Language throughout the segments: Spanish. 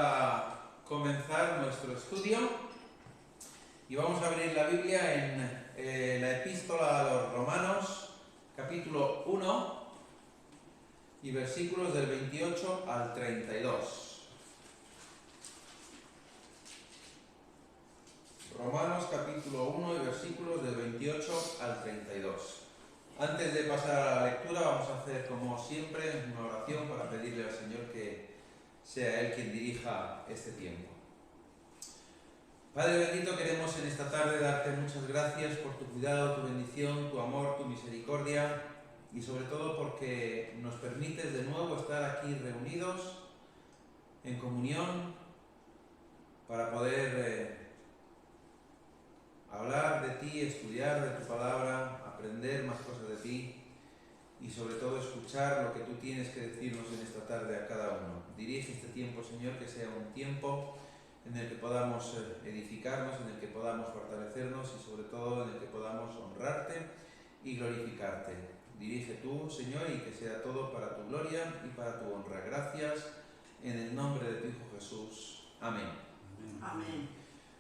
a comenzar nuestro estudio y vamos a abrir la Biblia en la Epístola a los Romanos, capítulo 1 y versículos del 28 al 32. Romanos capítulo 1 y versículos del 28 al 32. Antes de pasar a la lectura vamos a hacer como siempre una oración para pedirle al Señor que sea Él quien dirija este tiempo. Padre bendito, queremos en esta tarde darte muchas gracias por tu cuidado, tu bendición, tu amor, tu misericordia y sobre todo porque nos permites de nuevo estar aquí reunidos en comunión para poder hablar de ti, estudiar de tu palabra, aprender más cosas de ti y sobre todo escuchar lo que tú tienes que decirnos en esta tarde a cada uno. Dirige este tiempo, Señor, que sea un tiempo en el que podamos edificarnos, en el que podamos fortalecernos y sobre todo en el que podamos honrarte y glorificarte. Dirige tú, Señor, y que sea todo para tu gloria y para tu honra. Gracias en el nombre de tu Hijo Jesús. Amén. Amén.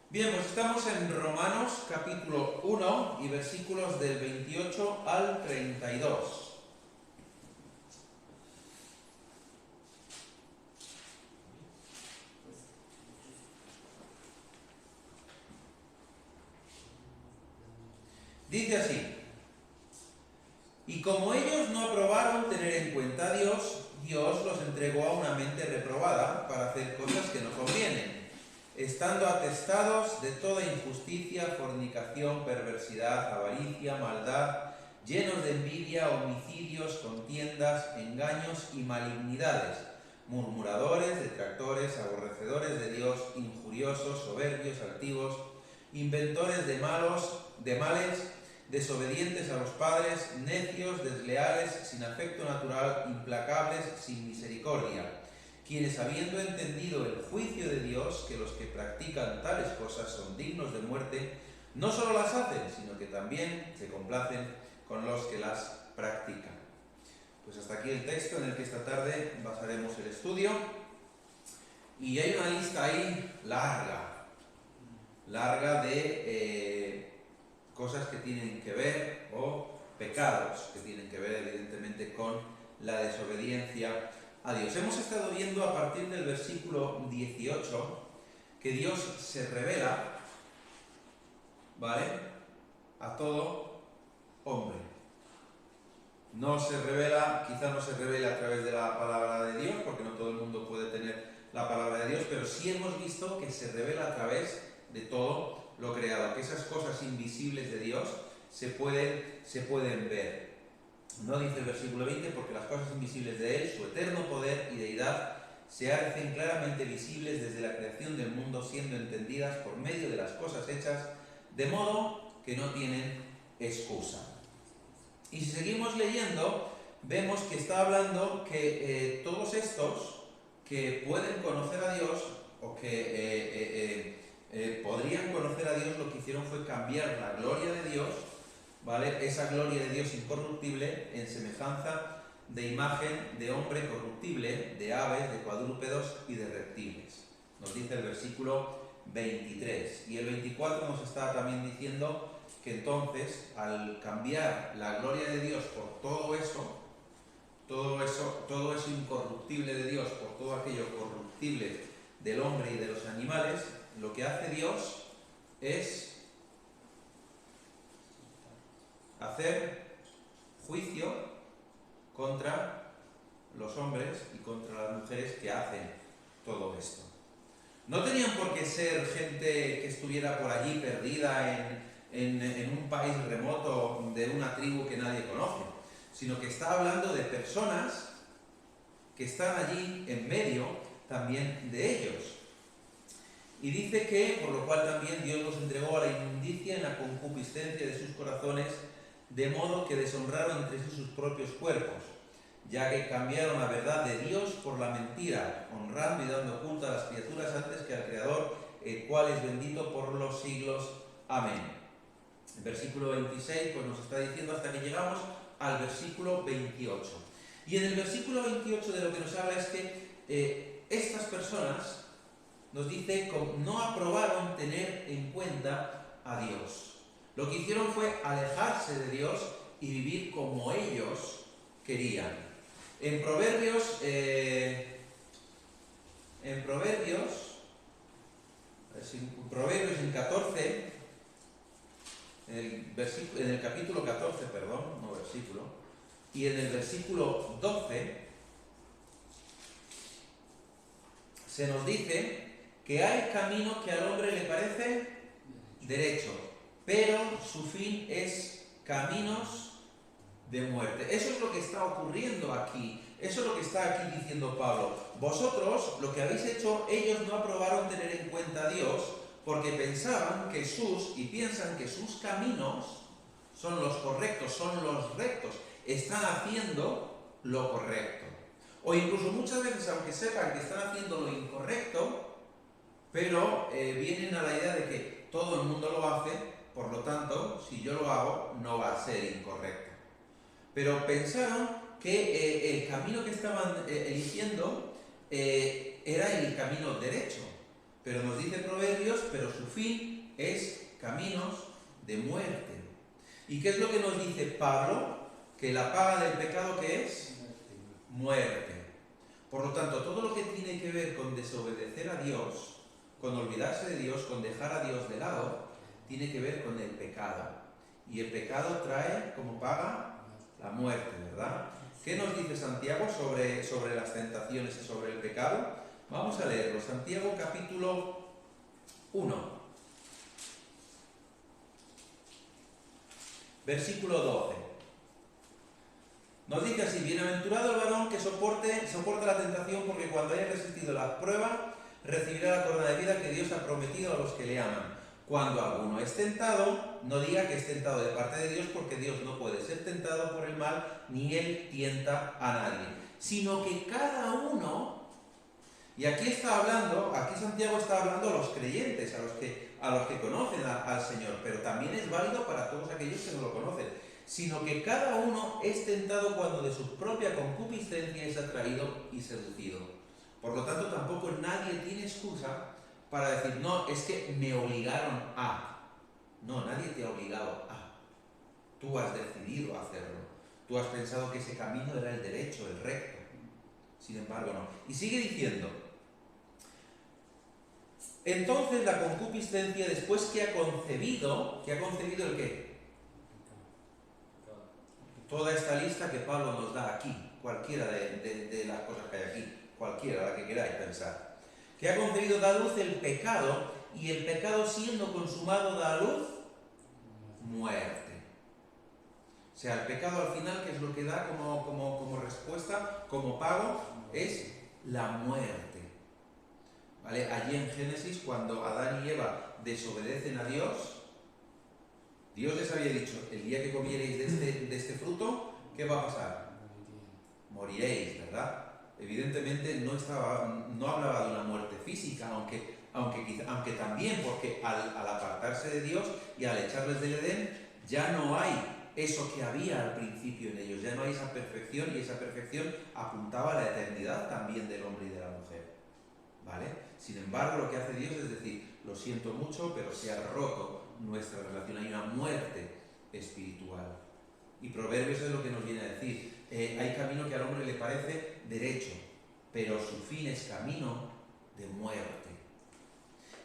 Bien, pues estamos en Romanos capítulo 1 y versículos del 28 al 32. Dice así: y como ellos no aprobaron tener en cuenta a Dios, Dios los entregó a una mente reprobada para hacer cosas que no convienen, estando atestados de toda injusticia, fornicación, perversidad, avaricia, maldad, llenos de envidia, homicidios, contiendas, engaños y malignidades, murmuradores, detractores, aborrecedores de Dios, injuriosos, soberbios, altivos, inventores de males, desobedientes a los padres, necios, desleales, sin afecto natural, implacables, sin misericordia, quienes habiendo entendido el juicio de Dios, que los que practican tales cosas son dignos de muerte, no solo las hacen, sino que también se complacen con los que las practican. Pues hasta aquí el texto en el que esta tarde basaremos el estudio. Y hay una lista ahí larga de cosas que tienen que ver, o pecados que tienen que ver evidentemente con la desobediencia a Dios. Hemos estado viendo a partir del versículo 18 que Dios se revela, ¿vale?, a todo hombre. No se revela, quizá no se revela a través de la palabra de Dios, porque no todo el mundo puede tener la palabra de Dios, pero sí hemos visto que se revela a través de todo lo creado, que esas cosas invisibles de Dios se pueden ver. No dice el versículo 20, porque las cosas invisibles de Él, su eterno poder y deidad, se hacen claramente visibles desde la creación del mundo, siendo entendidas por medio de las cosas hechas, de modo que no tienen excusa. Y si seguimos leyendo, vemos que está hablando que todos estos que pueden conocer a Dios, o que podrían conocer a Dios, lo que hicieron fue cambiar la gloria de Dios, ¿vale?, esa gloria de Dios incorruptible, en semejanza de imagen de hombre corruptible, de aves, de cuadrúpedos y de reptiles. Nos dice el versículo 23. Y el 24 nos está también diciendo que entonces, al cambiar la gloria de Dios por todo eso incorruptible de Dios, por todo aquello corruptible del hombre y de los animales, lo que hace Dios es hacer juicio contra los hombres y contra las mujeres que hacen todo esto. No tenían por qué ser gente que estuviera por allí perdida en un país remoto de una tribu que nadie conoce, sino que está hablando de personas que están allí en medio también de ellos. Y dice que, por lo cual también Dios los entregó a la inmundicia en la concupiscencia de sus corazones, de modo que deshonraron entre sí sus propios cuerpos, ya que cambiaron la verdad de Dios por la mentira, honrando y dando culto a las criaturas antes que al Creador, el cual es bendito por los siglos. Amén. El versículo 26 pues nos está diciendo hasta que llegamos al versículo 28. Y en el versículo 28 de lo que nos habla es que estas personas nos dice que no aprobaron tener en cuenta a Dios. Lo que hicieron fue alejarse de Dios y vivir como ellos querían. En Proverbios, en 14, en el capítulo 14, perdón, no versículo, y en el versículo 12, se nos dice que hay camino que al hombre le parece derecho, pero su fin es caminos de muerte. Eso es lo que está ocurriendo aquí. Eso es lo que está aquí diciendo Pablo. Vosotros, lo que habéis hecho, ellos no aprobaron tener en cuenta a Dios porque pensaban que piensan que sus caminos son los correctos, son los rectos. Están haciendo lo correcto. O incluso muchas veces, aunque sepan que están haciendo lo incorrecto, pero vienen a la idea de que todo el mundo lo hace, por lo tanto, si yo lo hago, no va a ser incorrecto. Pero pensaron que el camino que estaban eligiendo era el camino derecho. Pero nos dice Proverbios, pero su fin es caminos de muerte. ¿Y qué es lo que nos dice Pablo? Que la paga del pecado, ¿qué es? Muerte. Por lo tanto, todo lo que tiene que ver con desobedecer a Dios, con olvidarse de Dios, con dejar a Dios de lado, tiene que ver con el pecado. Y el pecado trae como paga la muerte, ¿verdad? ¿Qué nos dice Santiago sobre las tentaciones y sobre el pecado? Vamos a leerlo. Santiago capítulo 1, versículo 12. Nos dice así: bienaventurado el varón que soporta la tentación, porque cuando haya resistido la prueba, recibirá la corona de vida que Dios ha prometido a los que le aman. Cuando alguno es tentado, no diga que es tentado de parte de Dios, porque Dios no puede ser tentado por el mal, ni Él tienta a nadie. Sino que cada uno, y aquí Santiago está hablando a los creyentes, a los que conocen al Señor, pero también es válido para todos aquellos que no lo conocen. Sino que cada uno es tentado cuando de su propia concupiscencia es atraído y seducido. Por lo tanto, tampoco nadie tiene excusa para decir, no, es que me obligaron a. No, nadie te ha obligado a. Tú has decidido hacerlo. Tú has pensado que ese camino era el derecho, el recto. Sin embargo, no. Y sigue diciendo, entonces la concupiscencia, después que ha concebido el qué? Toda esta lista que Pablo nos da aquí, cualquiera de las cosas que hay aquí, cualquiera, la que queráis pensar, que ha concebido da a luz el pecado, y el pecado siendo consumado da a luz muerte. O sea, el pecado al final, ¿qué es lo que da como respuesta, como pago? Es la muerte. ¿Vale? Allí en Génesis, cuando Adán y Eva desobedecen a Dios, Dios les había dicho, el día que comiereis de este fruto, ¿qué va a pasar? Moriréis, ¿verdad? Evidentemente no hablaba de una muerte física, aunque también, porque al apartarse de Dios y al echarles del Edén, ya no hay eso que había al principio en ellos, ya no hay esa perfección, y esa perfección apuntaba a la eternidad también del hombre y de la mujer. ¿Vale? Sin embargo, lo que hace Dios es decir, lo siento mucho, pero se ha roto nuestra relación, hay una muerte espiritual. Y Proverbios es lo que nos viene a decir, hay camino que al hombre le parece derecho, pero su fin es camino de muerte.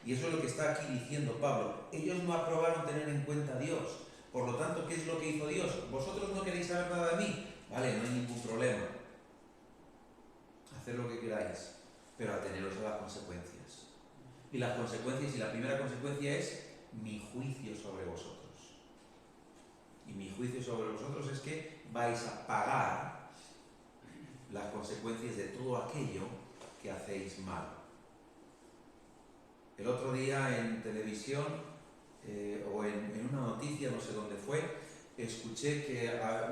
Y eso es lo que está aquí diciendo Pablo. Ellos no aprobaron tener en cuenta a Dios. Por lo tanto, ¿qué es lo que hizo Dios? ¿Vosotros no queréis saber nada de mí? Vale, no hay ningún problema. Haced lo que queráis, pero ateneros a las consecuencias. Y las consecuencias, y la primera consecuencia es mi juicio sobre vosotros. Y mi juicio sobre vosotros es que vais a pagar las consecuencias de todo aquello que hacéis mal. El otro día en televisión, o en una noticia, no sé dónde fue, escuché que a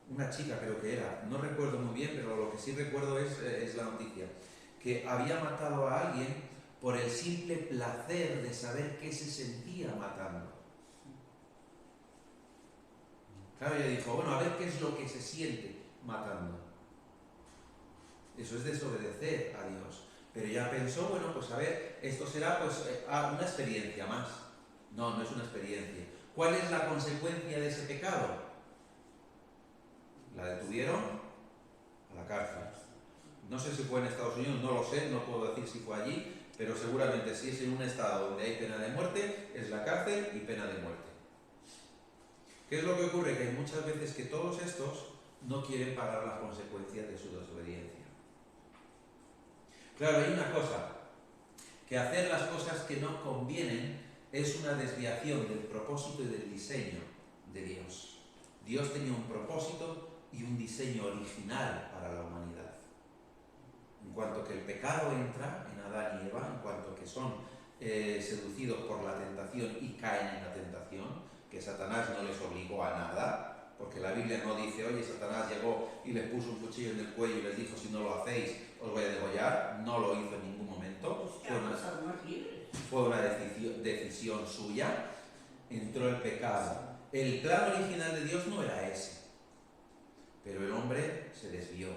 una chica, creo que era, no recuerdo muy bien, pero lo que sí recuerdo es la noticia, que había matado a alguien por el simple placer de saber qué se sentía matando. Claro, ella dijo, bueno, a ver qué es lo que se siente matando. Eso es desobedecer a Dios. pero ya pensó, bueno, pues a ver, esto será pues una experiencia más. No, no es una experiencia. ¿Cuál es la consecuencia de ese pecado? La detuvieron a la cárcel. No sé si fue en Estados Unidos, no lo sé, no puedo decir si fue allí, pero seguramente si es en un estado donde hay pena de muerte, es la cárcel y pena de muerte. ¿Qué es lo que ocurre? Que hay muchas veces que todos estos no quieren pagar las consecuencias de su desobediencia. Claro, hay una cosa, que hacer las cosas que no convienen es una desviación del propósito y del diseño de Dios. Dios tenía un propósito y un diseño original para la humanidad. En cuanto que el pecado entra en Adán y Eva, en cuanto que son seducidos por la tentación y caen en la tentación, que Satanás no les obligó a nada, porque la Biblia no dice, oye, Satanás llegó y les puso un cuchillo en el cuello y les dijo, si no lo hacéis, os voy a degollar. No lo hizo en ningún momento. Fue una decisión suya. Entró el pecado. El plan original de Dios no era ese, pero el hombre se desvió.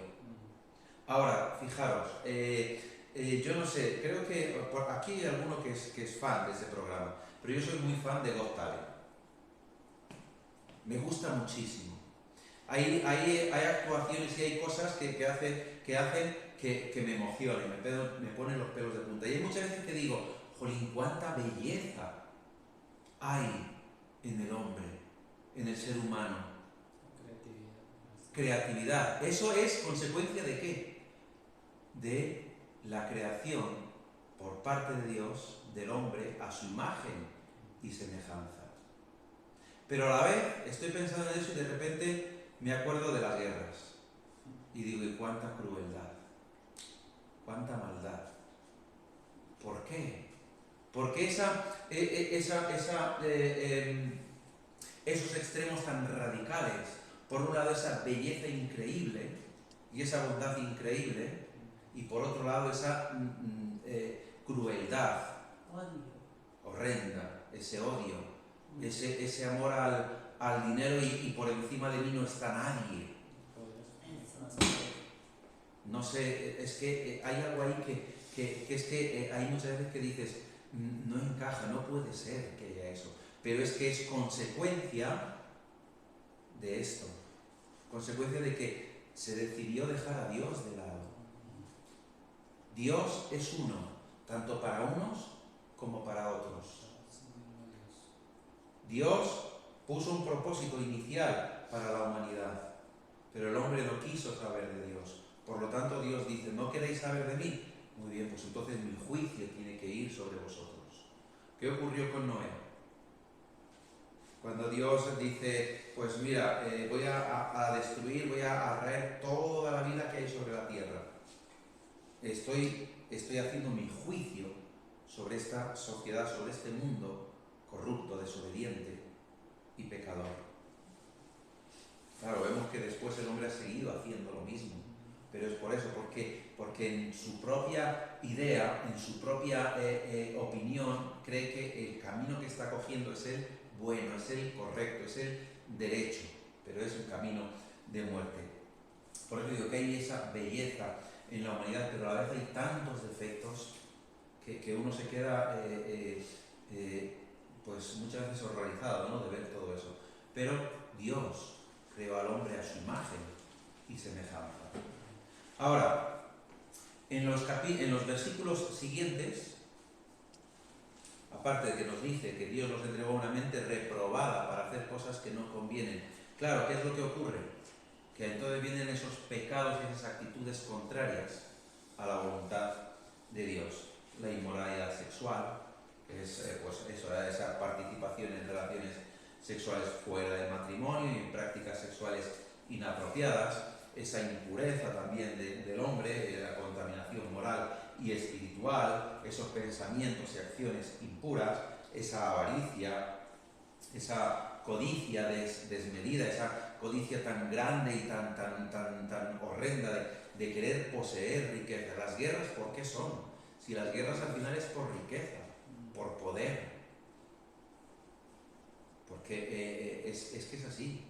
Ahora, fijaros, yo no sé, creo que aquí hay alguno que es fan de ese programa, pero yo soy muy fan de Got Talent. Me gusta muchísimo. Hay actuaciones y hay cosas que hacen que me emocionen, me ponen los pelos de punta. Y hay muchas veces que digo, jolín, cuánta belleza hay en el hombre, en el ser humano. Creatividad. ¿Eso es consecuencia de qué? De la creación por parte de Dios del hombre a su imagen y semejanza. Pero a la vez estoy pensando en eso y de repente me acuerdo de las guerras. Y digo, ¿y cuánta crueldad? ¿Cuánta maldad? ¿Por qué? Porque esos extremos tan radicales, por un lado esa belleza increíble y esa bondad increíble, y por otro lado esa crueldad horrenda, ese odio, ese amor al dinero y por encima de mí no está nadie. No sé, es que hay algo ahí que es que hay muchas veces que dices, no encaja, no puede ser que haya eso, pero es que es consecuencia de esto, consecuencia de que se decidió dejar a Dios de lado. Dios es uno, tanto para unos como para otros. Dios puso un propósito inicial para la humanidad, pero el hombre no quiso saber de Dios. Por lo tanto, Dios dice, ¿no queréis saber de mí? Muy bien, pues entonces mi juicio tiene que ir sobre vosotros. ¿Qué ocurrió con Noé? Cuando Dios dice, pues mira, voy a destruir, voy a arraer toda la vida que hay sobre la tierra. Estoy haciendo mi juicio sobre esta sociedad, sobre este mundo corrupto, desobediente y pecador. Claro, vemos que después el hombre ha seguido haciendo lo mismo, pero es por eso, porque en su propia idea, en su propia opinión, cree que el camino que está cogiendo es el bueno, es el correcto, es el derecho, pero es un camino de muerte. Por eso digo que hay esa belleza en la humanidad, pero a la vez hay tantos defectos que uno se queda pues muchas veces horrorizado, ¿no?, de ver todo eso. Pero Dios creó al hombre a su imagen y semejanza. Ahora, en los versículos siguientes, aparte de que nos dice que Dios nos entregó una mente reprobada para hacer cosas que no convienen, claro, ¿qué es lo que ocurre? Que entonces vienen esos pecados y esas actitudes contrarias a la voluntad de Dios. La inmoralidad sexual, que es esa participación en relaciones sexuales fuera del matrimonio y en prácticas sexuales inapropiadas, esa impureza también del hombre, la contaminación moral y espiritual, esos pensamientos y acciones impuras, esa avaricia, esa codicia desmedida, esa codicia tan grande y tan horrenda de querer poseer riqueza. Las guerras, ¿por qué son? Si las guerras al final es por riqueza, por poder. Porque es que es así.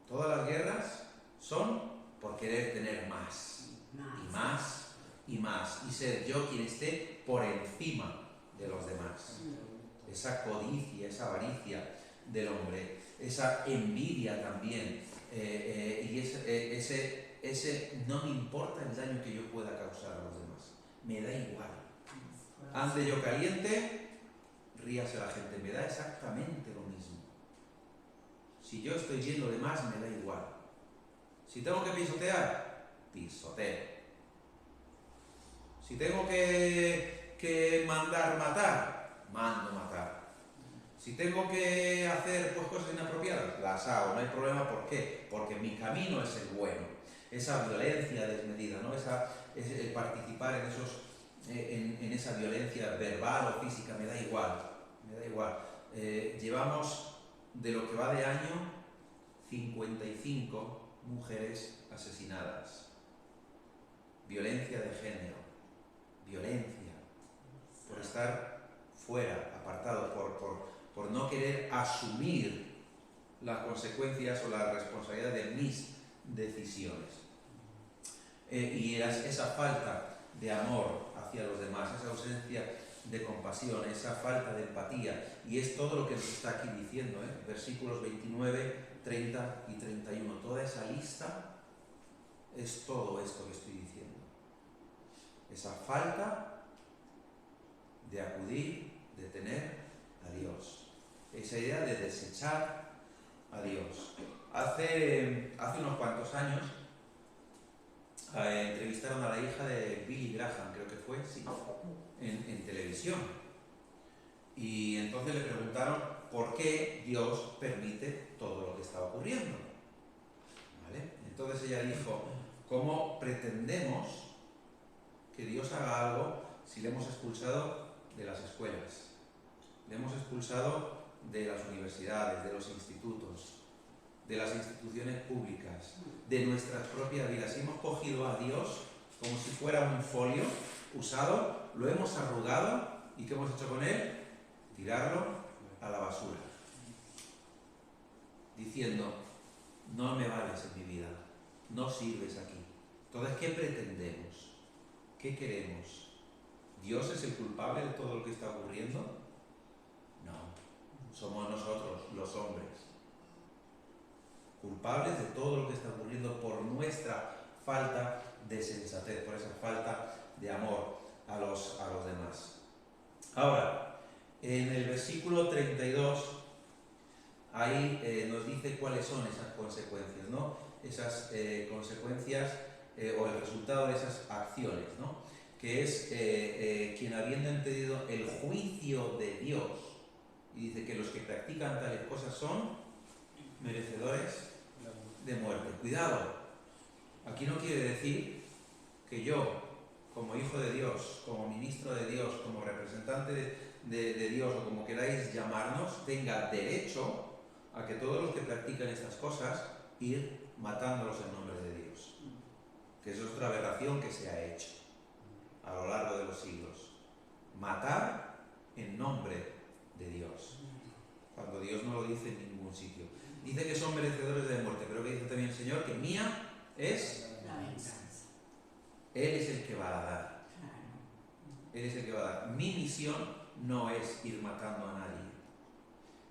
Todas las guerras son por querer tener más, y más, y más, y ser yo quien esté por encima de los demás. Esa codicia, esa avaricia del hombre, esa envidia también, y ese no me importa el daño que yo pueda causar a los demás, me da igual. Ande yo caliente, ríase la gente, me da exactamente lo mismo. Si yo estoy viendo de más, me da igual. Si tengo que pisotear, pisoteo. Si tengo que mandar matar, mando matar. Si tengo que hacer cosas inapropiadas, las hago, no hay problema. ¿Por qué? Porque mi camino es el bueno. Esa violencia desmedida, ¿no? El participar en esa violencia verbal o física, me da igual. Llevamos, de lo que va de año, 55 mujeres asesinadas. Violencia de género, violencia por estar fuera, apartado, por no querer asumir las consecuencias o la responsabilidad de mis decisiones. Y esa falta de amor hacia los demás, esa ausencia de compasión, esa falta de empatía, y es todo lo que nos está aquí diciendo, versículos 29, 30 y 31. Toda esa lista es todo esto que estoy diciendo. Esa falta de acudir, de tener a Dios. Esa idea de desechar a Dios. Hace unos cuantos años entrevistaron a la hija de Billy Graham, creo que fue, sí, en televisión. Y entonces le preguntaron por qué Dios permite todo lo que está ocurriendo. ¿Vale? Entonces ella dijo, ¿cómo pretendemos que Dios haga algo si le hemos expulsado de las escuelas? Le hemos expulsado de las universidades, de los institutos, de las instituciones públicas, de nuestras propias vidas. Hemos cogido a Dios como si fuera un folio usado, lo hemos arrugado y ¿qué hemos hecho con él? Tirarlo a la basura. Diciendo, no me vales en mi vida, no sirves aquí. Entonces, ¿qué pretendemos? ¿Qué queremos? ¿Dios es el culpable de todo lo que está ocurriendo? No, somos nosotros, los hombres, culpables de todo lo que está ocurriendo por nuestra falta de sensatez, por esa falta de amor a los demás. Ahora, en el versículo 32, ahí nos dice cuáles son esas consecuencias, ¿no? Esas consecuencias o el resultado de esas acciones, ¿no? Que es quien, habiendo entendido el juicio de Dios, y dice que los que practican tales cosas son merecedores de muerte. Cuidado, aquí no quiere decir que yo, como hijo de Dios, como ministro de Dios, como representante de Dios, o como queráis llamarnos, tenga derecho a que todos los que practican estas cosas ir matándolos en nombre de Dios. Que eso es otra aberración que se ha hecho a lo largo de los siglos. Matar en nombre de Dios, cuando Dios no lo dice en ningún sitio. Dice que son merecedores de muerte, pero que dice también el Señor que mía es la venganza. Él es el que va a dar. Él es el que va a dar. Mi misión no es ir matando a nadie.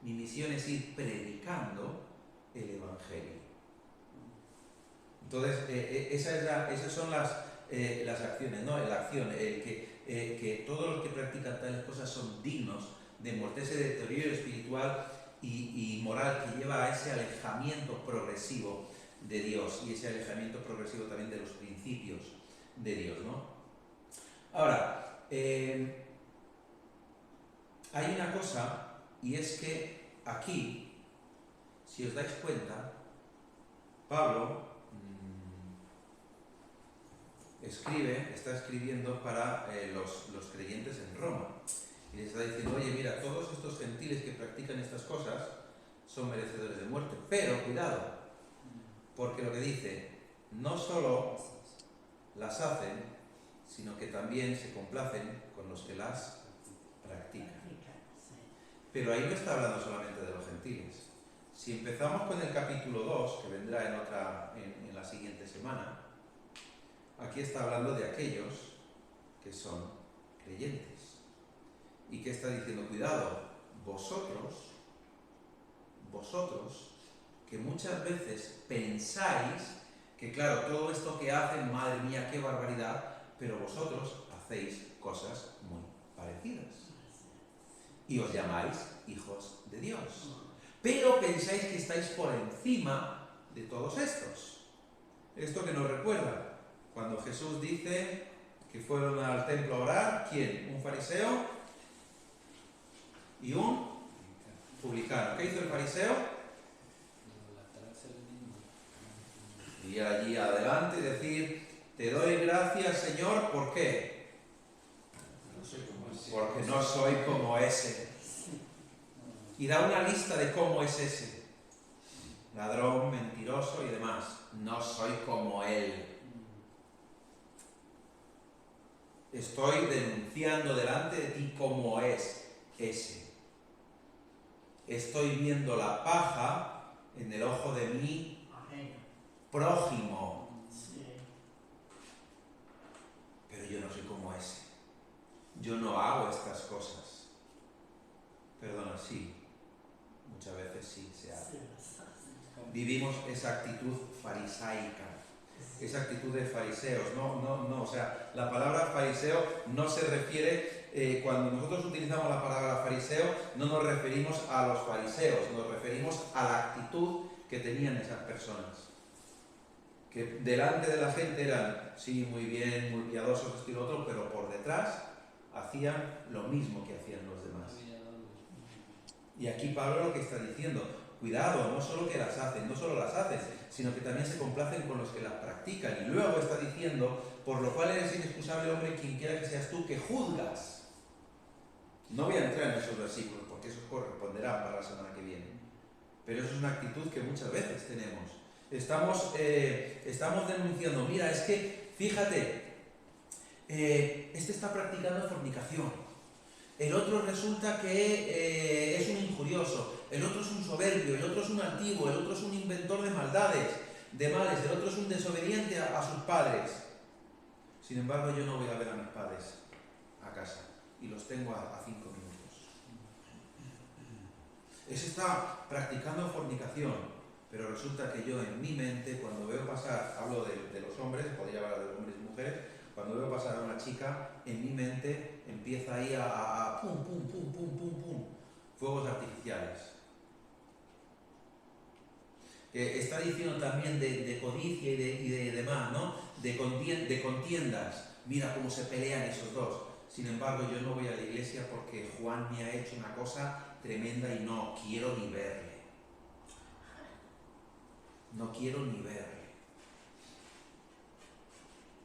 Mi misión es ir predicando el Evangelio. Entonces, esas son las acciones, ¿no? La acción, que todos los que practican tales cosas son dignos de muerte, ese deterioro espiritual y moral que lleva a ese alejamiento progresivo de Dios y ese alejamiento progresivo también de los principios de Dios, ¿no? Ahora, hay una cosa, y es que aquí, si os dais cuenta, Pablo está escribiendo para los creyentes en Roma. Y les está diciendo, oye, mira, todos estos gentiles que practican estas cosas son merecedores de muerte. Pero, cuidado, porque lo que dice, no solo las hacen, sino que también se complacen con los que las practican. Pero ahí no está hablando solamente de los gentiles. Si empezamos con el capítulo 2, que vendrá en la siguiente semana, aquí está hablando de aquellos son creyentes. ¿Y qué está diciendo? Cuidado, vosotros, que muchas veces pensáis que claro, todo esto que hacen, madre mía, qué barbaridad, pero vosotros hacéis cosas muy parecidas. Y os llamáis hijos de Dios. Pero pensáis que estáis por encima de todos estos. Esto que nos recuerda, cuando Jesús dice que fueron al templo a orar, ¿quién? ¿Un fariseo? Y un publicano. ¿Qué hizo el fariseo? Y allí adelante y decir, te doy gracias, Señor, ¿por qué? Porque no soy como ese. Y da una lista de cómo es ese. Ladrón, mentiroso y demás. No soy como él. Estoy denunciando delante de ti cómo es ese. Estoy viendo la paja en el ojo de mi prójimo. Pero yo no soy como ese. Yo no hago estas cosas. Perdona, sí. Muchas veces sí se hace. Vivimos esa actitud farisaica. Esa actitud de fariseos. No. O sea, la palabra fariseo no se refiere, cuando nosotros utilizamos la palabra fariseo, no nos referimos a los fariseos, nos referimos a la actitud que tenían esas personas. Que delante de la gente eran, sí, muy bien, muy piadosos, esto y lo otro, pero por detrás hacían lo mismo que hacían los demás. Y aquí Pablo lo que está diciendo, cuidado, no solo que las hacen, no solo las hacen, sino que también se complacen con los que las practican. Y luego está diciendo, por lo cual eres inexcusable, hombre, quien quiera que seas tú, que juzgas. No voy a entrar en esos versículos, porque eso corresponderá para la semana que viene. Pero eso es una actitud que muchas veces tenemos. Estamos denunciando, mira, es que, fíjate, este está practicando fornicación, el otro resulta que es un injurioso, el otro es un soberbio, el otro es un antiguo, el otro es un inventor de maldades, de males, el otro es un desobediente a sus padres. Sin embargo, yo no voy a ver a mis padres a casa y los tengo a 5 minutos. Ese está practicando fornicación. Pero resulta que yo en mi mente, cuando veo pasar, hablo de los hombres, podría hablar de hombres y mujeres, cuando veo pasar a una chica, en mi mente empieza ahí a pum, pum, pum, pum, pum, pum, fuegos artificiales. Está diciendo también de codicia y de demás, ¿no? De contiendas. Mira cómo se pelean esos dos. Sin embargo, yo no voy a la iglesia porque Juan me ha hecho una cosa tremenda y no quiero ni verle. No quiero ni verle,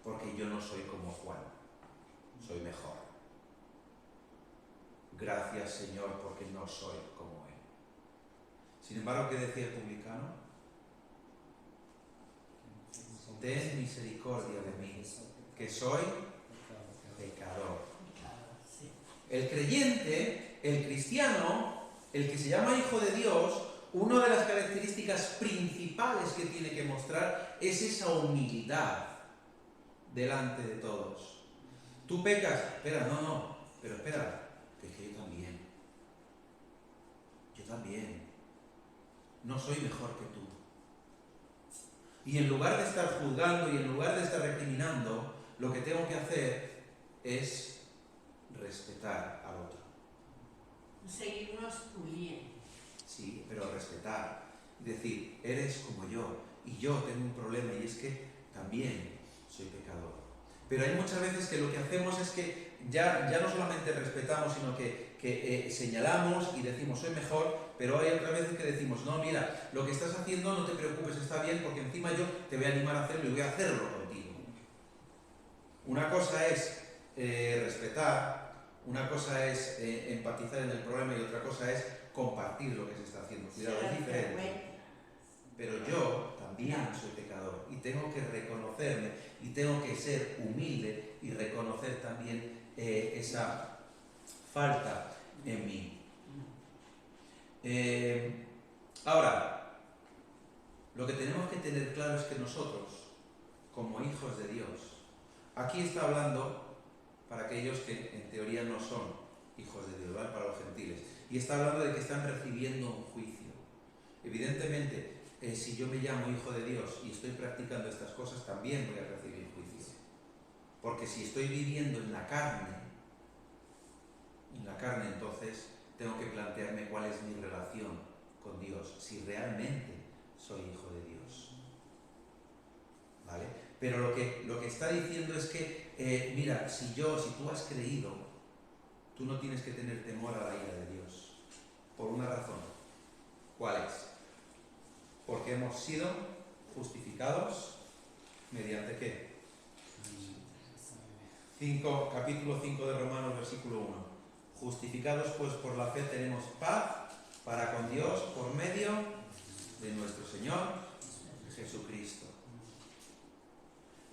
porque yo no soy como Juan, soy mejor. Gracias, Señor, porque no soy como él. Sin embargo, ¿qué decía el publicano? Ten misericordia de mí, que soy pecador. El creyente, el cristiano, el que se llama hijo de Dios, una de las características principales que tiene que mostrar es esa humildad delante de todos. Tú pecas, espera, pero espera, que es que yo también, no soy mejor que tú. Y en lugar de estar juzgando y en lugar de estar recriminando, lo que tengo que hacer es respetar al otro. Seguirnos puliendo. Sí, pero respetar. Decir, eres como yo, y yo tengo un problema, y es que también soy pecador. Pero hay muchas veces que lo que hacemos es que ya no solamente respetamos, sino que señalamos y decimos, soy mejor, pero hay otras veces que decimos, no, mira, lo que estás haciendo no te preocupes, está bien, porque encima yo te voy a animar a hacerlo y voy a hacerlo contigo. Una cosa es respetar, una cosa es empatizar en el problema y otra cosa es compartir lo que se está haciendo. Cuidado, es diferente. Pero yo también soy pecador y tengo que reconocerme y tengo que ser humilde y reconocer también esa falta en mí. Ahora, lo que tenemos que tener claro es que nosotros, como hijos de Dios, aquí está hablando para aquellos aquellos que en teoría no son hijos de Dios, ¿vale? Para los gentiles. Y está hablando de que están recibiendo un juicio. Evidentemente, si yo me llamo hijo de Dios y estoy practicando estas cosas, también voy a recibir juicio. Porque si estoy viviendo en la carne, entonces tengo que plantearme cuál es mi relación con Dios, si realmente soy hijo de Dios. ¿Vale? Pero lo que está diciendo es que, mira, si tú has creído, tú no tienes que tener temor a la ira de Dios. Por una razón. ¿Cuál es? Porque hemos sido justificados mediante ¿qué? Capítulo 5 de Romanos, versículo 1. Justificados pues por la fe tenemos paz para con Dios por medio de nuestro Señor Jesucristo.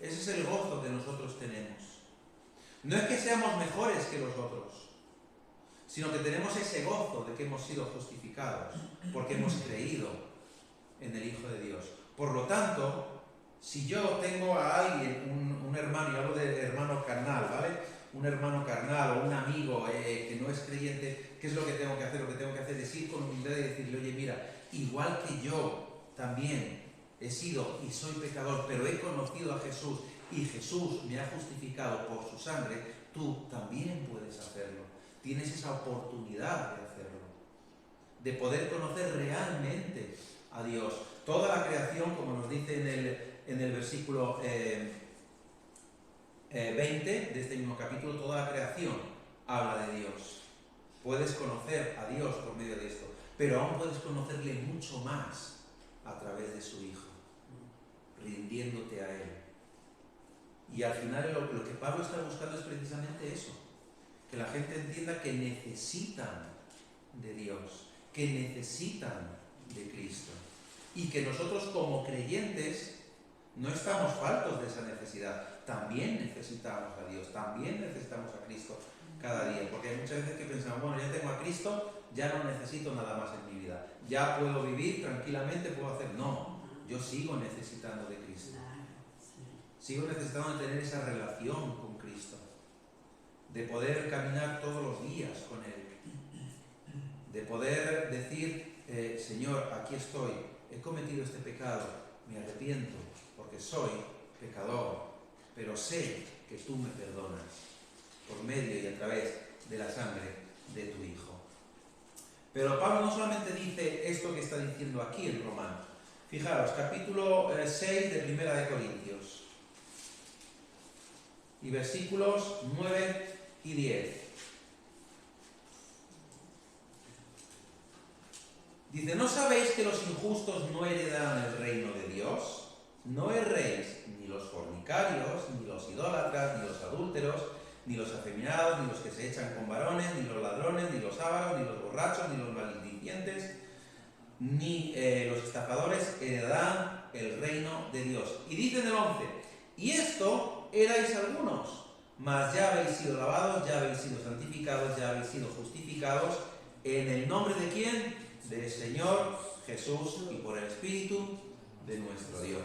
Ese es el gozo que nosotros tenemos. No es que seamos mejores que los otros, sino que tenemos ese gozo de que hemos sido justificados porque hemos creído en el Hijo de Dios. Por lo tanto, si yo tengo a alguien, un hermano, y hablo de hermano carnal, ¿vale? Un hermano carnal o un amigo que no es creyente, ¿qué es lo que tengo que hacer? Lo que tengo que hacer es ir con humildad y decirle, oye, mira, igual que yo también he sido y soy pecador, pero he conocido a Jesús y Jesús me ha justificado por su sangre, tú también puedes hacerlo. Tienes esa oportunidad de hacerlo, de poder conocer realmente a Dios. Toda la creación, como nos dice en el versículo 20 de este mismo capítulo, toda la creación habla de Dios. Puedes conocer a Dios por medio de esto, pero aún puedes conocerle mucho más a través de su Hijo, rindiéndote a Él. Y al final lo que Pablo está buscando es precisamente eso, que la gente entienda que necesitan de Dios, que necesitan de Cristo, y que nosotros como creyentes no estamos faltos de esa necesidad. También necesitamos a Dios, también necesitamos a Cristo cada día, porque hay muchas veces que pensamos, bueno, ya tengo a Cristo, ya no necesito nada más en mi vida, ya puedo vivir tranquilamente, puedo hacer. No, yo sigo necesitando de Cristo, sigo necesitando de tener esa relación con Cristo, de poder caminar todos los días con Él, de poder decir, Señor, aquí estoy, he cometido este pecado, me arrepiento porque soy pecador, pero sé que tú me perdonas por medio y a través de la sangre de tu Hijo. Pero Pablo no solamente dice esto que está diciendo aquí en Romanos. Fijaros, capítulo 6 de Primera de Corintios y versículos 9 y 10. Dice, ¿no sabéis que los injustos no heredarán el reino de Dios? No erréis, ni los fornicarios, ni los idólatras, ni los adúlteros, ni los afeminados, ni los que se echan con varones, ni los ladrones, ni los ávaros, ni los borrachos, ni los maldicientes, ni los estafadores heredarán el reino de Dios. Y dice en el 11, y esto erais algunos, mas ya habéis sido lavados, ya habéis sido santificados, ya habéis sido justificados, ¿en el nombre de quién? Del Señor Jesús y por el Espíritu de nuestro Dios.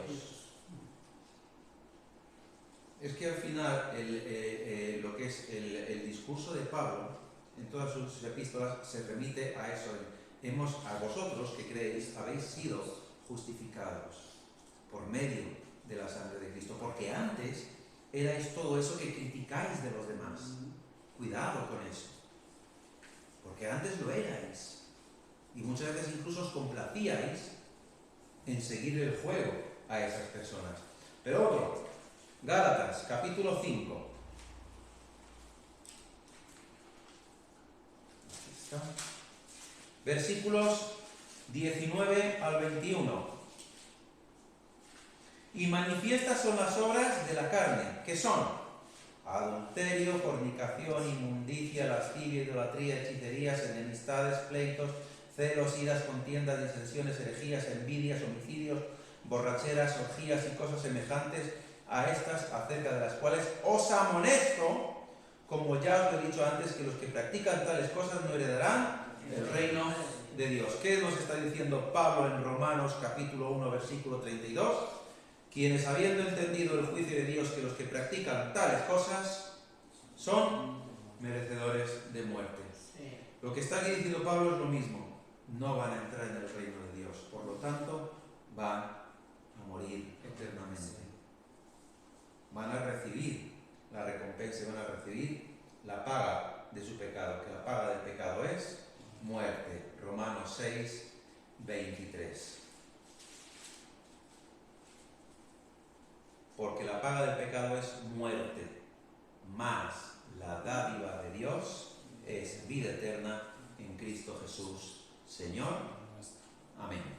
Es que al final lo que es el discurso de Pablo en todas sus epístolas se remite a eso. A vosotros que creéis habéis sido justificados por medio de la sangre de Cristo, porque antes erais todo eso que criticáis de los demás. Cuidado con eso, porque antes lo erais y muchas veces incluso os complacíais en seguir el juego a esas personas. Pero otro, Gálatas, capítulo 5. Aquí está. Versículos 19 al 21. Y manifiestas son las obras de la carne, que son adulterio, fornicación, inmundicia, lascivia, idolatría, hechicerías, enemistades, pleitos, celos, iras, contiendas, disensiones, herejías, envidias, homicidios, borracheras, orgías y cosas semejantes a estas, acerca de las cuales os amonesto, como ya os lo he dicho antes, que los que practican tales cosas no heredarán el reino de Dios. ¿Qué nos está diciendo Pablo en Romanos capítulo 1, versículo 32? Quienes habiendo entendido el juicio de Dios, que los que practican tales cosas son merecedores de muerte. Sí. Lo que está aquí diciendo Pablo es lo mismo. No van a entrar en el reino de Dios. Por lo tanto, van a morir eternamente. Van a recibir la recompensa, van a recibir la paga de su pecado, que la paga del pecado es muerte. Romanos 6, 23. Porque la paga del pecado es muerte, mas la dádiva de Dios es vida eterna en Cristo Jesús, Señor. Amén.